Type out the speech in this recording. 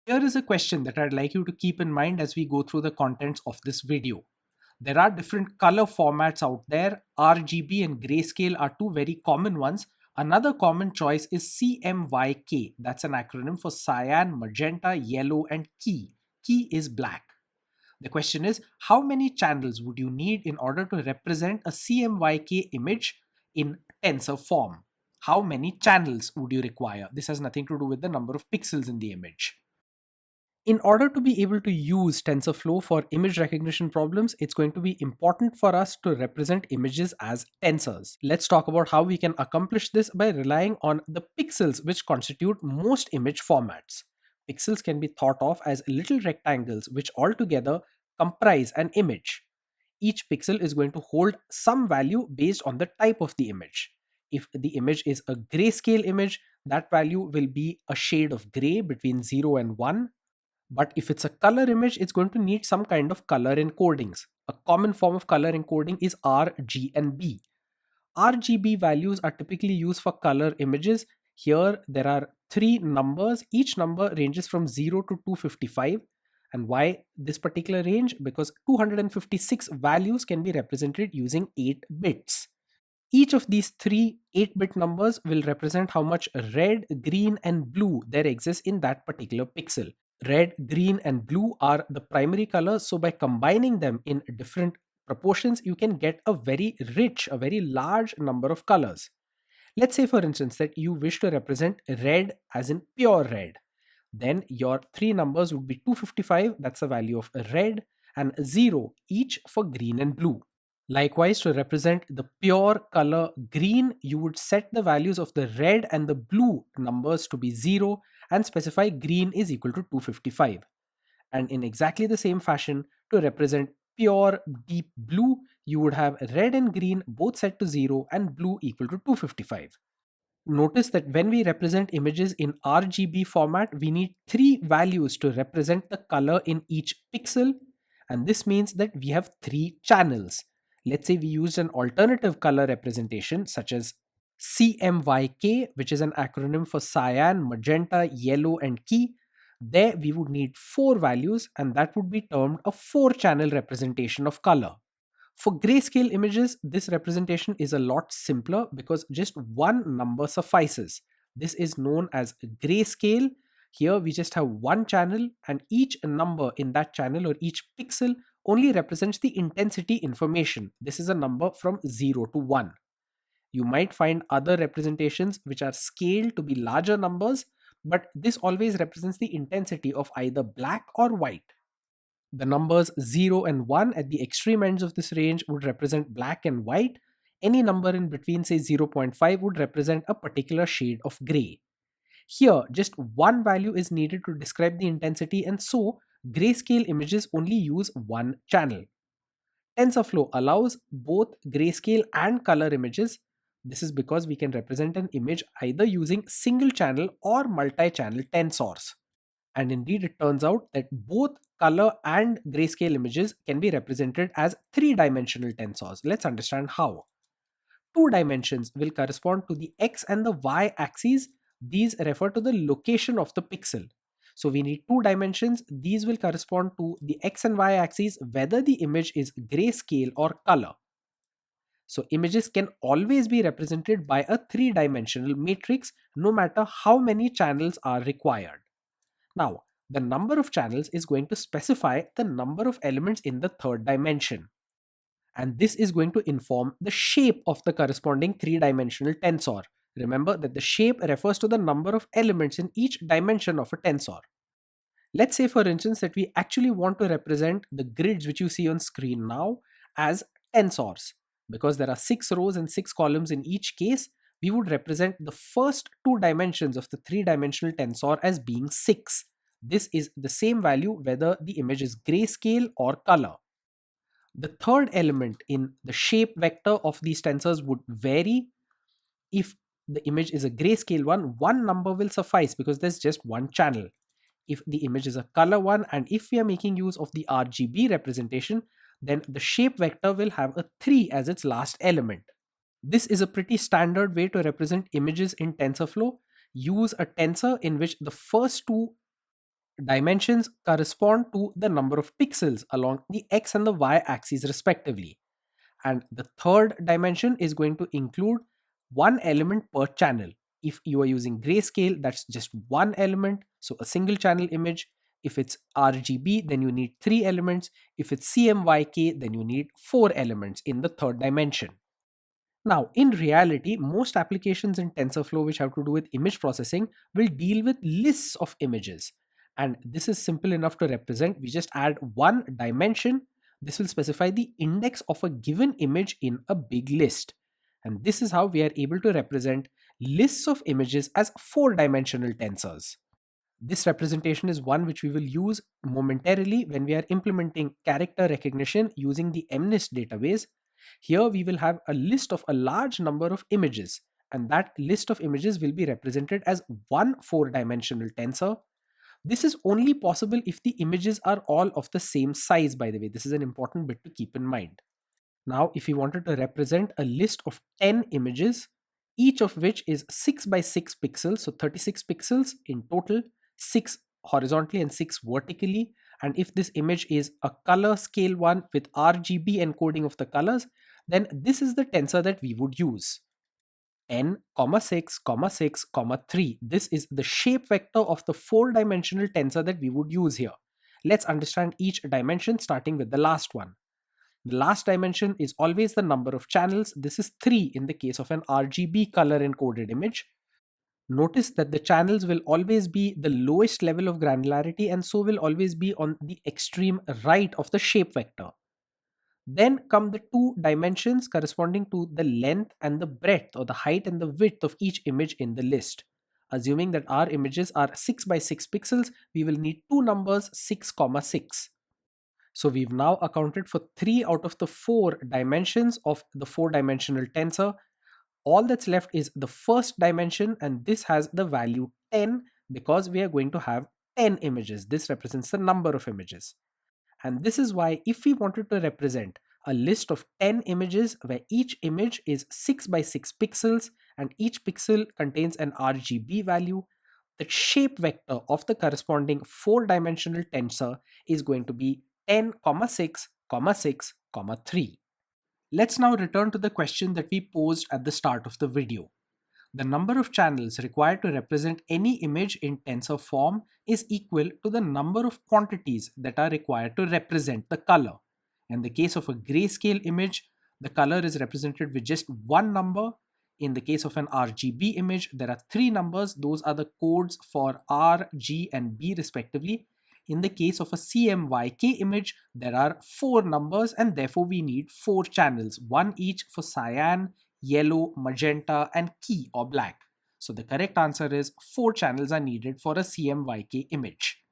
Here is a question that I'd like you to keep in mind as we go through the contents of this video. There are different color formats out there. RGB and grayscale are two very common ones. Another common choice is CMYK. That's an acronym for cyan, magenta, yellow, and key. Key is black. The question is, how many channels would you need in order to represent a CMYK image in tensor form? How many channels would you require? This has nothing to do with the number of pixels in the image. In order to be able to use TensorFlow for image recognition problems, it's going to be important for us to represent images as tensors. Let's talk about how we can accomplish this by relying on the pixels which constitute most image formats. Pixels can be thought of as little rectangles which altogether comprise an image. Each pixel is going to hold some value based on the type of the image. If the image is a grayscale image, that value will be a shade of gray between 0 and 1. But if it's a color image, it's going to need some kind of color encodings. A common form of color encoding is R, G, and B. RGB values are typically used for color images. Here there are three numbers. Each number ranges from 0 to 255. And why this particular range? Because 256 values can be represented using 8 bits. Each of these three 8-bit numbers will represent how much red, green, and blue there exists in that particular pixel. Red, green, and blue are the primary colors, so by combining them in different proportions, you can get a very rich, a very large number of colors. Let's say, for instance, that you wish to represent red as in pure red. Then your three numbers would be 255, that's the value of red, and 0 each for green and blue. Likewise, to represent the pure color green, you would set the values of the red and the blue numbers to be 0 and specify green is equal to 255. And in exactly the same fashion, to represent pure deep blue, you would have red and green both set to 0 and blue equal to 255. Notice that when we represent images in RGB format, we need three values to represent the color in each pixel, and this means that we have three channels. Let's say we used an alternative color representation such as CMYK, which is an acronym for cyan, magenta, yellow, and key. There we would need four values, and that would be termed a four-channel representation of color. For grayscale images, this representation is a lot simpler because just one number suffices. This is known as grayscale. Here we just have one channel, and each number in that channel or each pixel only represents the intensity information. This is a number from 0 to 1. You might find other representations which are scaled to be larger numbers, but this always represents the intensity of either black or white. The numbers 0 and 1 at the extreme ends of this range would represent black and white. Any number in between, say 0.5, would represent a particular shade of gray. Here, just one value is needed to describe the intensity, and so grayscale images only use one channel. TensorFlow allows both grayscale and color images. This is because we can represent an image either using single channel or multi-channel tensors. And indeed, it turns out that both color and grayscale images can be represented as three-dimensional tensors. Let's understand how. Two dimensions will correspond to the x and the y axes. These refer to the location of the pixel. So we need two dimensions. These will correspond to the x and y axes, whether the image is grayscale or color. So images can always be represented by a three-dimensional matrix, no matter how many channels are required. Now, the number of channels is going to specify the number of elements in the third dimension. And this is going to inform the shape of the corresponding three-dimensional tensor. Remember that the shape refers to the number of elements in each dimension of a tensor. Let's say, for instance, that we actually want to represent the grids which you see on screen now as tensors. Because there are 6 rows and 6 columns in each case, we would represent the first two dimensions of the three-dimensional tensor as being 6. This is the same value whether the image is grayscale or color. The third element in the shape vector of these tensors would vary. If the image is a grayscale one number will suffice because there's just one channel. If the image is a color one, and if we are making use of the RGB representation, then the shape vector will have a 3 as its last element. This is a pretty standard way to represent images in TensorFlow. Use a tensor in which the first two dimensions correspond to the number of pixels along the x and the y axes respectively. And the third dimension is going to include one element per channel. If you are using grayscale, that's just one element, so a single channel image. If it's RGB, then you need three elements. If it's CMYK, then you need four elements in the third dimension. Now, in reality, most applications in TensorFlow which have to do with image processing will deal with lists of images. And this is simple enough to represent. We just add one dimension. This will specify the index of a given image in a big list. And this is how we are able to represent lists of images as four-dimensional tensors. This representation is one which we will use momentarily when we are implementing character recognition using the MNIST database. Here we will have a list of a large number of images, and that list of images will be represented as one four-dimensional tensor. This is only possible if the images are all of the same size, by the way. This is an important bit to keep in mind. Now, if we wanted to represent a list of 10 images, each of which is 6 by 6 pixels, so 36 pixels in total, 6 horizontally and 6 vertically. And if this image is a color scale one with RGB encoding of the colors, then this is the tensor that we would use. 10, 6, 6, 3. This is the shape vector of the four-dimensional tensor that we would use here. Let's understand each dimension, starting with the last one. The last dimension is always the number of channels. This is 3 in the case of an RGB color encoded image. Notice that the channels will always be the lowest level of granularity and so will always be on the extreme right of the shape vector. Then come the two dimensions corresponding to the length and the breadth, or the height and the width of each image in the list. Assuming that our images are 6 by 6 pixels, we will need two numbers 6, 6. So we've now accounted for 3 out of the 4 dimensions of the four-dimensional tensor. All that's left is the first dimension, and this has the value 10 because we are going to have 10 images. This represents the number of images. And this is why if we wanted to represent a list of 10 images where each image is 6 by 6 pixels and each pixel contains an RGB value, the shape vector of the corresponding four-dimensional tensor is going to be 10, 6, 6, 3. Let's now return to the question that we posed at the start of the video. The number of channels required to represent any image in tensor form is equal to the number of quantities that are required to represent the color. In the case of a grayscale image, the color is represented with just one number. In the case of an RGB image, there are 3 numbers. Those are the codes for R, G, and B respectively. In the case of a CMYK image, there are 4 numbers and therefore we need 4 channels, one each for cyan, yellow, magenta, and key or black. So the correct answer is 4 channels are needed for a CMYK image.